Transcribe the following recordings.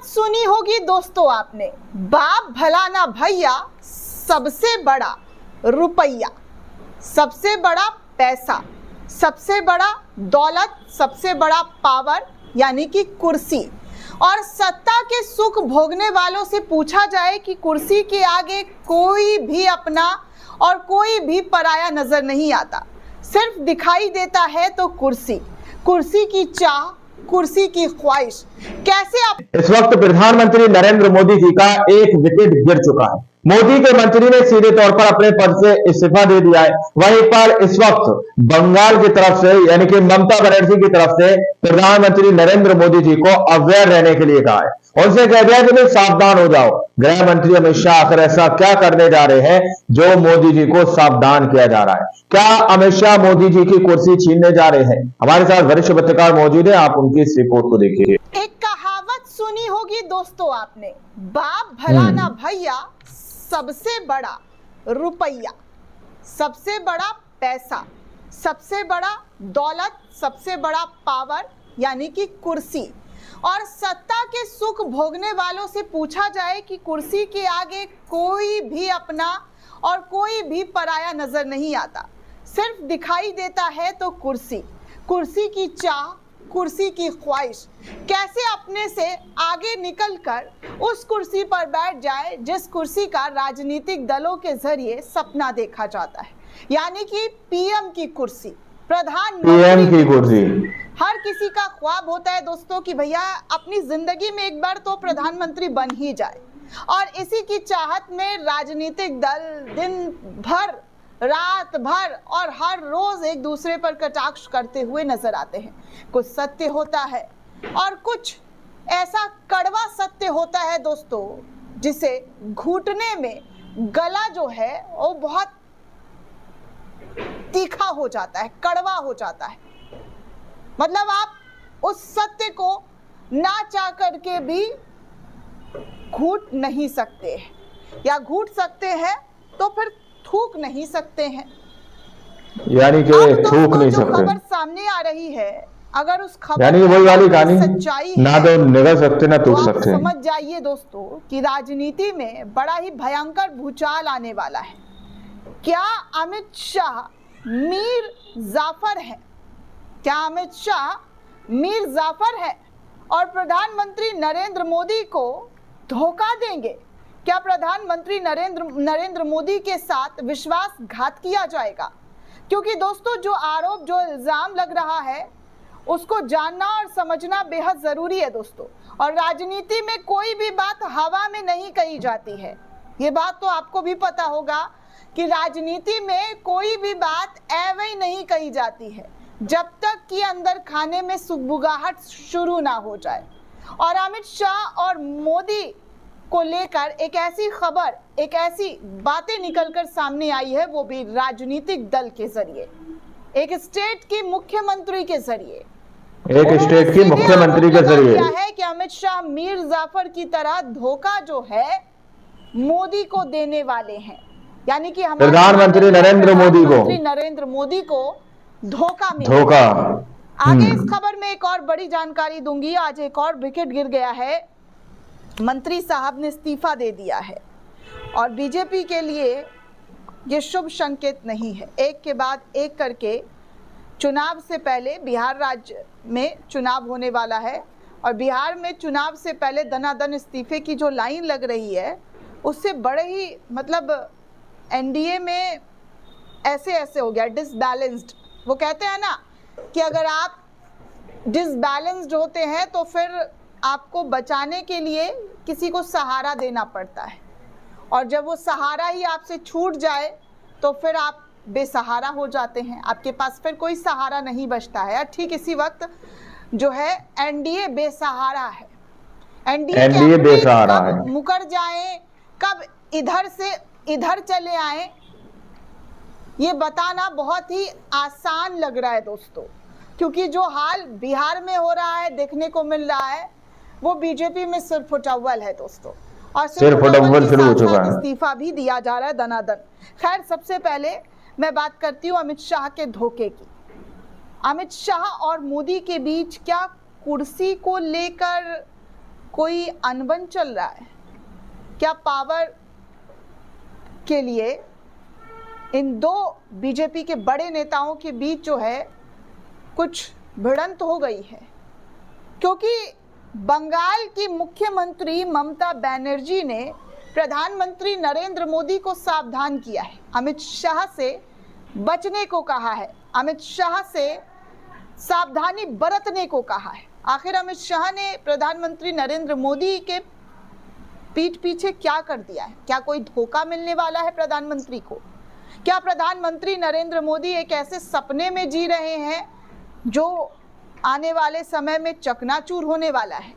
सुनी होगी दोस्तों आपने, बाप भला ना भैया, सबसे बड़ा रुपया, सबसे बड़ा पैसा, सबसे बड़ा दौलत, सबसे बड़ा पावर यानी कि कुर्सी। और सत्ता के सुख भोगने वालों से पूछा जाए कि कुर्सी के आगे कोई भी अपना और कोई भी पराया नजर नहीं आता, सिर्फ दिखाई देता है तो कुर्सी, कुर्सी की चाह, कुर्सी की ख्वाहिश। कैसे आप इस वक्त प्रधानमंत्री नरेंद्र मोदी जी का एक विकेट गिर चुका है। मोदी के मंत्री ने सीधे तौर पर अपने पद से इस्तीफा दे दिया है। वहीं पर इस वक्त बंगाल की तरफ से यानी कि ममता बनर्जी की तरफ से प्रधानमंत्री नरेंद्र मोदी जी को अवेयर रहने के लिए कहा है। उनसे कह दिया कि भाई सावधान हो जाओ। गृह मंत्री अमित शाह आखिर ऐसा क्या करने जा रहे हैं जो मोदी जी को सावधान किया जा रहा है? क्या अमित शाह मोदी जी की कुर्सी छीनने जा रहे हैं? हमारे साथ वरिष्ठ पत्रकार मौजूद है, आप उनकी इस रिपोर्ट को देखिए। एक कहावत सुनी होगी दोस्तों आपने, बाप भला ना भैया, सबसे बड़ा रुपया, सबसे बड़ा पैसा, सबसे बड़ा दौलत, सबसे बड़ा पावर यानी कि कुर्सी। और सत्ता के सुख भोगने वालों से पूछा जाए कि कुर्सी के आगे कोई भी अपना और कोई भी पराया नजर नहीं आता, सिर्फ दिखाई देता है तो कुर्सी, कुर्सी की चाह, कुर्सी की ख्वाहिश। कैसे अपने से आगे निकलकर उस कुर्सी पर बैठ जाए जिस कुर्सी का राजनीतिक दलों के जरिए सपना देखा जाता है, यानी कि पीएम की कुर्सी, प्रधानमंत्री की कुर्सी। हर किसी का ख्वाब होता है दोस्तों कि भैया अपनी जिंदगी में एक बार तो प्रधानमंत्री बन ही जाए, और इसी की चाहत में राजनीतिक दल दिन भर, रात भर और हर रोज एक दूसरे पर कटाक्ष करते हुए नजर आते हैं। कुछ सत्य होता है और कुछ ऐसा कड़वा सत्य होता है दोस्तों जिसे घुटने में गला जो है वो बहुत तीखा हो जाता है, कड़वा हो जाता है। मतलब आप उस सत्य को ना चाह करके भी घूट नहीं सकते, या घूट सकते हैं तो फिर थूक नहीं सकते हैं, यानी कि थूक नहीं सकते। खबर सामने आ रही है, अगर उस खबर यानी वही वाली कहानी, सच्चाई ना तो निगल सकते ना थूक सकते। समझ जाइए दोस्तों कि राजनीति में बड़ा ही भयंकर भूचाल आने वाला है। क्या अमित शाह मीर जाफर है? क्या अमित शाह मीर जाफर है और प्रधानमंत्री नरेंद्र मोदी को धोखा देंगे? क्या प्रधानमंत्री नरेंद्र मोदी के साथ विश्वासघात किया जाएगा? क्योंकि दोस्तों जो आरोप, जो इल्जाम लग रहा है उसको जानना और समझना बेहद जरूरी है दोस्तों। और राजनीति में कोई भी बात हवा में नहीं कही जाती है, ये बात तो आपको भी पता होगा कि राजनीति में कोई भी बात ऐवे ही नहीं कही जाती है जब तक कि अंदर खाने में सुगबुगाहट शुरू ना हो जाए। और अमित शाह और मोदी को लेकर एक ऐसी खबर, एक ऐसी बातें निकलकर सामने आई है, वो भी राजनीतिक दल के जरिए, एक स्टेट की मुख्यमंत्री के जरिए, एक स्टेट की मुख्यमंत्री के जरिए है कि अमित शाह मीर जाफर की तरह धोखा जो है मोदी को देने वाले हैं, यानी कि हमारे प्रधानमंत्री नरेंद्र मोदी को धोखा मिला। आगे इस खबर में एक और बड़ी जानकारी दूंगी। आज एक और विकेट गिर गया है, मंत्री साहब ने इस्तीफा दे दिया है और बीजेपी के लिए ये शुभ संकेत नहीं है। एक के बाद एक करके चुनाव से पहले बिहार राज्य में चुनाव होने वाला है, और बिहार में चुनाव से पहले दनादन इस्तीफे की जो लाइन लग रही है उससे बड़े ही, मतलब एनडीए में ऐसे हो गया डिसबैलेंस्ड। वो कहते हैं ना कि अगर आप डिसबैलेंस्ड होते हैं तो फिर आपको बचाने के लिए किसी को सहारा देना पड़ता है, और जब वो सहारा ही आपसे छूट जाए तो फिर आप बेसहारा हो जाते हैं, आपके पास फिर कोई सहारा नहीं बचता है। ठीक इसी वक्त जो है एनडीए बेसहारा है। एनडीए बेसहारा है, मुकर जाए, कब इधर से इधर चले आए, ये बताना बहुत ही आसान लग रहा है दोस्तों, क्योंकि जो हाल बिहार में हो रहा है, देखने को मिल रहा है, वो बीजेपी में सिर्फ अव्वल है दोस्तों, और सिर्फ अव्वल शुरू हो चुका है, इस्तीफा भी दिया जा रहा है दनादन। खैर, सबसे पहले मैं बात करती हूँ अमित शाह के धोखे की। अमित शाह और मोदी के बीच क्या कुर्सी को लेकर कोई अनबन चल रहा है क्या? पावर के लिए इन दो बीजेपी के बड़े नेताओं के बीच जो है कुछ भिड़ंत हो गई है, क्योंकि बंगाल की मुख्यमंत्री ममता बनर्जी ने प्रधानमंत्री नरेंद्र मोदी को सावधान किया है, अमित शाह से बचने को कहा है, अमित शाह से सावधानी बरतने को कहा है। आखिर अमित शाह ने प्रधानमंत्री नरेंद्र मोदी के पीठ पीछे क्या कर दिया है? क्या कोई धोखा मिलने वाला है प्रधानमंत्री को? क्या प्रधानमंत्री नरेंद्र मोदी एक ऐसे सपने में जी रहे हैं जो आने वाले समय में चकनाचूर होने वाला है?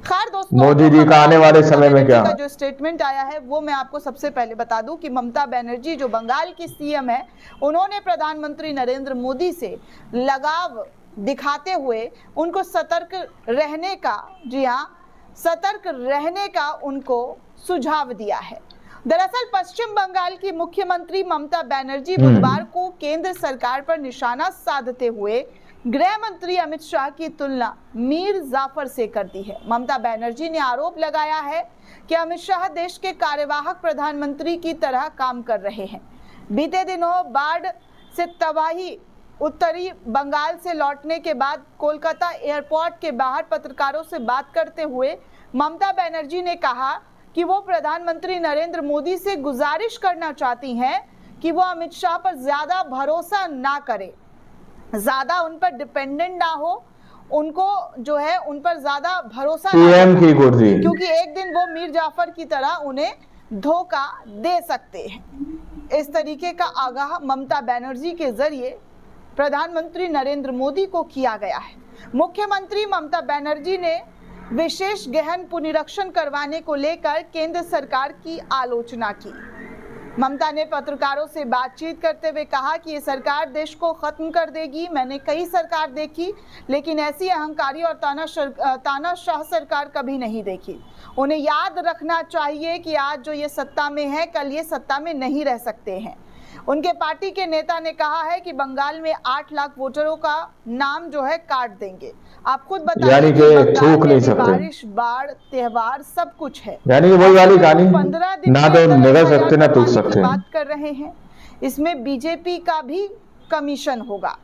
खैर दोस्तों, मोदी जी का आने वाले समय में क्या? का जो स्टेटमेंट आया है वो मैं आपको सबसे पहले बता दूं कि ममता बनर्जी जो बंगाल की सीएम है, उन्होंने प्रधानमंत्री नरेंद्र मोदी से लगाव दिखाते हुए उनको सतर्क रहने का, जी हाँ, सतर्क रहने का उनको सुझाव दिया है। दरअसल पश्चिम बंगाल की मुख्यमंत्री ममता बनर्जी बुधवार को केंद्र सरकार पर निशाना साधते हुए गृह मंत्री अमित शाह की तुलना मीर जाफर से कर दी है। ममता बनर्जी ने आरोप लगाया है कि अमित शाह देश के कार्यवाहक प्रधानमंत्री की तरह काम कर रहे हैं। बीते दिनों बाढ़ से तबाही उत्तरी बंगाल से लौटने के बाद कोलकाता एयरपोर्ट के बाहर पत्रकारों से बात करते हुए ममता बनर्जी ने कहा कि वो प्रधानमंत्री नरेंद्र मोदी से गुजारिश करना चाहती हैं कि वो अमित शाह पर ज्यादा भरोसा ना करे, ज्यादा उन पर डिपेंडेंट ना हो, उनको जो है उन पर ज्यादा भरोसा पीएम की कुर्सी, क्योंकि एक दिन वो मीर जाफर की तरह उन्हें धोखा दे सकते हैं। इस तरीके का आगाह ममता बनर्जी के जरिए प्रधानमंत्री नरेंद्र मोदी को किया गया है। मुख्यमंत्री ममता बनर्जी ने विशेष गहन पुनरीक्षण करवाने को लेकर केंद्र सरकार की आलोचना की। ममता ने पत्रकारों से बातचीत करते हुए कहा कि ये सरकार देश को खत्म कर देगी। मैंने कई सरकार देखी, लेकिन ऐसी अहंकारी और तानाशाह सरकार कभी नहीं देखी। उन्हें याद रखना चाहिए कि आज जो ये सत्ता में है, कल ये सत्ता में नहीं रह सकते हैं। उनके पार्टी के नेता ने कहा है कि बंगाल में 8 लाख वोटरों का नाम जो है काट देंगे। आप खुद बताइए, यानी कि थूक नहीं सकते, बारिश, बाढ़, त्योहार सब कुछ है, यानी कि वही वाली कहानी, 15 दिन ना तो निगल सकते ना थूक सकते। बात कर रहे हैं, इसमें बीजेपी का भी कमीशन होगा।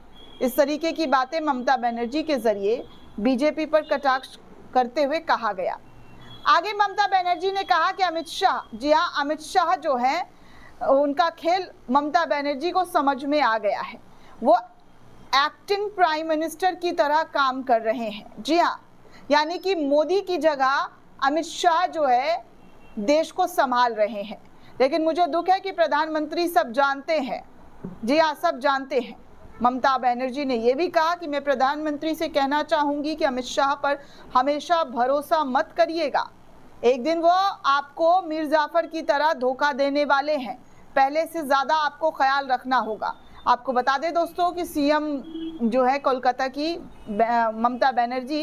इस तरीके की बातें ममता बनर्जी के जरिए बीजेपी पर कटाक्ष करते हुए कहा गया। आगे ममता बनर्जी ने कहा कि अमित शाह, जी हाँ, अमित शाह जो है उनका खेल ममता बनर्जी को समझ में आ गया है। वो एक्टिंग प्राइम मिनिस्टर की तरह काम कर रहे हैं। जी हाँ, यानी कि मोदी की जगह अमित शाह जो है देश को संभाल रहे हैं। लेकिन मुझे दुख है कि प्रधानमंत्री सब जानते हैं, जी हाँ, सब जानते हैं। ममता बनर्जी ने यह भी कहा कि मैं प्रधानमंत्री से कहना चाहूंगी कि अमित शाह पर हमेशा भरोसा मत करिएगा। एक दिन वो आपको मीर जाफर की तरह धोखा देने वाले हैं। पहले से ज्यादा आपको ख्याल रखना होगा। आपको बता दें दोस्तों कि सीएम जो है कोलकाता की ममता बनर्जी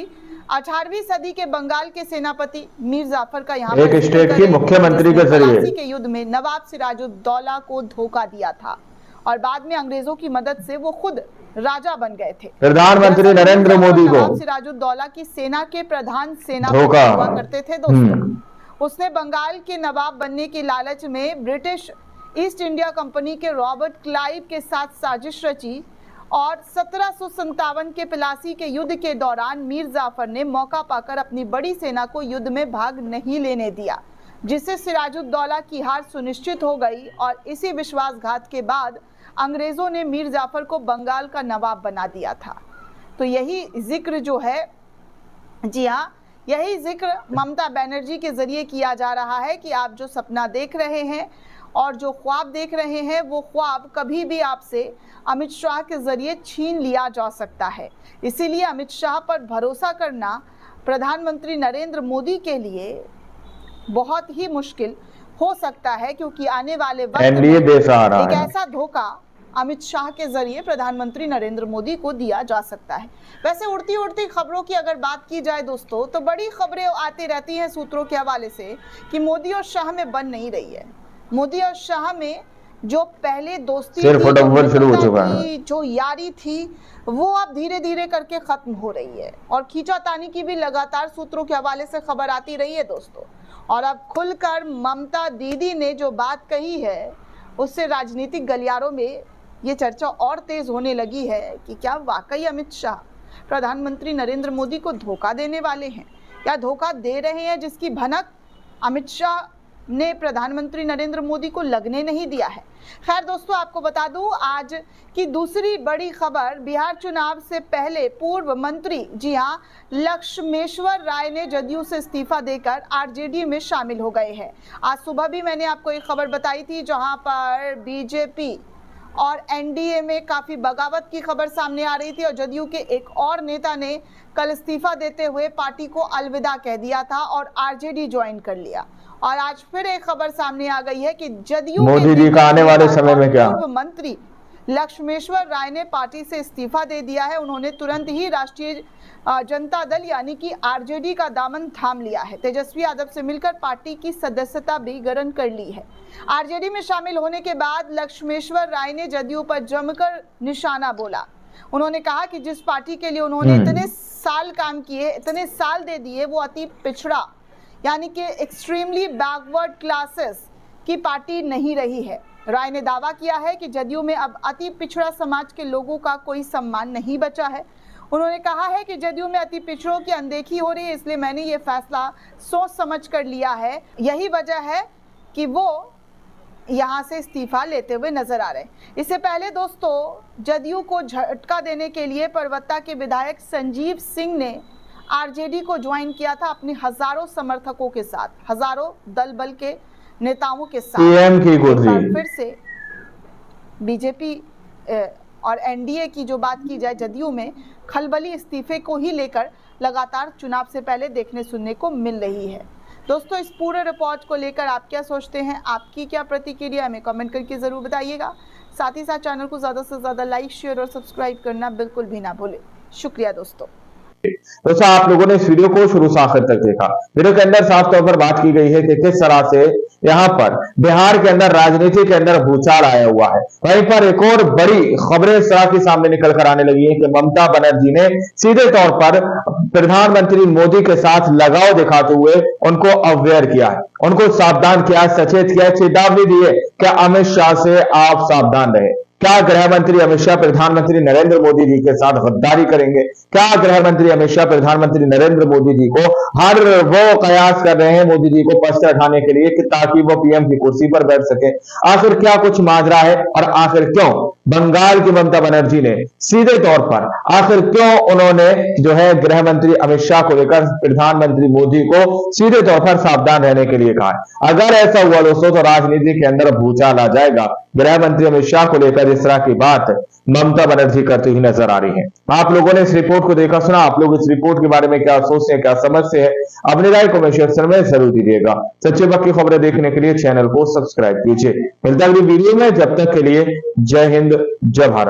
18वीं सदी के बंगाल के सेनापति मीर जाफर का यहाँ एक स्टेट की मुख्यमंत्री के जरिए के युद्ध में नवाब सिराजुद्दौला को धोखा दिया था और बाद में अंग्रेजों की मदद से वो खुद राजा बन गए थे। प्रधानमंत्री नरेंद्र मोदी को सिराजुद्दौला की सेना के प्रधान सेनापति हुआ करते थे दोस्तों। उसने बंगाल के नवाब बनने के लालच में ब्रिटिश ईस्ट इंडिया कंपनी के रॉबर्ट क्लाइव के साथ साजिश रची और 1757 के प्लासी के युद्ध के दौरान मीर जाफर ने मौका पाकर अपनी बड़ी सेना को युद्ध में भाग नहीं लेने दिया, जिससे सिराजुद्दौला की हार सुनिश्चित हो गई और इसी विश्वासघात के बाद अंग्रेजों ने मीर जाफर को बंगाल का नवाब बना दिया था। तो यही जिक्र जो है, जी हाँ, यही जिक्र ममता बनर्जी के जरिए किया जा रहा है कि आप जो सपना देख रहे हैं और जो ख्वाब देख रहे हैं, वो ख्वाब कभी भी आपसे अमित शाह के जरिए छीन लिया जा सकता है। इसीलिए अमित शाह पर भरोसा करना प्रधानमंत्री नरेंद्र मोदी के लिए बहुत ही मुश्किल हो सकता है, क्योंकि आने वाले वक्त में एक ऐसा धोखा अमित शाह के जरिए प्रधानमंत्री नरेंद्र मोदी को दिया जा सकता है। वैसे उड़ती उड़ती खबरों की अगर बात की जाए दोस्तों, तो बड़ी खबरें आती रहती हैं सूत्रों के हवाले से कि मोदी और शाह में बन नहीं रही है। मोदी और शाह में जो पहले दोस्ती सिर्फ थी, जो डबल शुरू हो मित्रता चुका है। थी, जो यारी थी, वो अब धीरे धीरे करके खत्म हो रही है। और खींचातानी की भी लगातार सूत्रों के हवाले से खबर आती रही है दोस्तों। और अब खुलकर ममता दीदी ने जो बात कही है, उससे राजनीतिक गलियारों में ये चर्चा और तेज होने लगी है कि क्या वाकई अमित शाह प्रधानमंत्री नरेंद्र मोदी को धोखा देने वाले हैं या धोखा दे रहे हैं, जिसकी भनक अमित शाह ने प्रधानमंत्री नरेंद्र मोदी को लगने नहीं दिया है। खैर दोस्तों, आपको बता दूं आज की दूसरी बड़ी खबर, बिहार चुनाव से पहले पूर्व मंत्री, जी हां, लक्ष्मेश्वर राय ने जदयू से इस्तीफा देकर आरजेडी में शामिल हो गए हैं। आज सुबह भी मैंने आपको एक खबर बताई थी जहां पर बीजेपी और एनडीए में काफी बगावत की खबर सामने आ रही थी और जदयू के एक और नेता ने कल इस्तीफा देते हुए पार्टी को अलविदा कह दिया था और आरजेडी ज्वाइन कर लिया। और आज फिर एक खबर सामने आ गई है कि जदयू मोदी जी का आने वाले समय में क्या, पूर्व मंत्री लक्ष्मेश्वर राय ने पार्टी से इस्तीफा दे दिया है। उन्होंने तुरंत ही राष्ट्रीय जनता दल यानी कि आरजेडी का दामन थाम लिया है। तेजस्वी यादव से मिलकर पार्टी की सदस्यता भी ग्रहण कर ली है। आरजेडी में शामिल होने के बाद लक्ष्मेश्वर राय ने जदयू पर जमकर निशाना बोला। उन्होंने कहा कि जिस पार्टी के लिए उन्होंने इतने साल काम किए, इतने साल दे दिए, वो अति पिछड़ा यानी कि एक्सट्रीमली बैकवर्ड क्लासेस की पार्टी नहीं रही है। राय ने दावा किया है कि जदयू में अब अति पिछड़ा समाज के लोगों का कोई सम्मान नहीं बचा है। उन्होंने कहा है कि जदयू में अति पिछड़ों की अनदेखी हो रही है, इसलिए मैंने ये फैसला सोच समझ कर लिया है। यही वजह है कि वो यहाँ से इस्तीफा लेते हुए नजर आ रहे हैं। इससे पहले दोस्तों, जदयू को झटका देने के लिए परवत्ता के विधायक संजीव सिंह ने आरजेडी को ज्वाइन किया था अपने हजारों समर्थकों के साथ, हजारों दल बल के नेताओं के साथ। पीएम की कुर्सी फिर से बीजेपी और एनडीए की जो बात की जाए, जदयू में खलबली इस्तीफे को ही लेकर लगातार चुनाव से पहले देखने सुनने को मिल रही है। दोस्तों, इस पूरे रिपोर्ट को लेकर आप क्या सोचते हैं, आपकी क्या प्रतिक्रिया, हमें कमेंट करके जरूर बताइएगा। साथ ही साथ चैनल को ज्यादा से ज्यादा लाइक, शेयर और सब्सक्राइब करना बिल्कुल भी ना भूलें। शुक्रिया दोस्तों। दोस्तों, आप लोगों ने इस वीडियो को शुरू से आखिर तक देखा। वीडियो के अंदर साफ तौर पर बात की गई है कि किस तरह से यहाँ पर बिहार के अंदर राजनीति के अंदर भूचाल आया हुआ है। वहीं पर एक और बड़ी खबरें इस तरह की सामने निकल कर आने लगी है कि ममता बनर्जी ने सीधे तौर पर प्रधानमंत्री मोदी के साथ लगाव दिखाते हुए उनको अवेयर किया है, उनको सावधान किया, सचेत किया, चेतावनी दी है कि अमित शाह से आप सावधान रहे। क्या गृह मंत्री अमित शाह प्रधानमंत्री नरेंद्र मोदी जी के साथ गद्दारी करेंगे? क्या गृह मंत्री अमित शाह प्रधानमंत्री नरेंद्र मोदी जी को हर वो कयास कर रहे हैं मोदी जी को पद से हटाने के लिए कि ताकि वो पीएम की कुर्सी पर बैठ सके? आखिर क्या कुछ माजरा है और आखिर क्यों बंगाल की ममता बनर्जी ने सीधे तौर पर आखिर क्यों उन्होंने जो है गृह मंत्री अमित शाह को लेकर प्रधानमंत्री मोदी को सीधे तौर पर सावधान रहने के लिए कहा है? अगर ऐसा हुआ दोस्तों तो राजनीति के अंदर भूचाल आ जाएगा। गृह मंत्री अमित शाह को लेकर इस तरह की बात ममता बनर्जी करती हुई नजर आ रही है। आप लोगों ने इस रिपोर्ट को देखा सुना, आप लोग इस रिपोर्ट के बारे में क्या सोचते हैं, क्या समझते हैं? अपनी राय कमेंट सेक्शन में जरूर दीजिएगा। सच्चे वक्त की खबरें देखने के लिए चैनल को सब्सक्राइब कीजिए। मिलता है अगली वीडियो में, जब तक के लिए जय हिंद, जय भारत।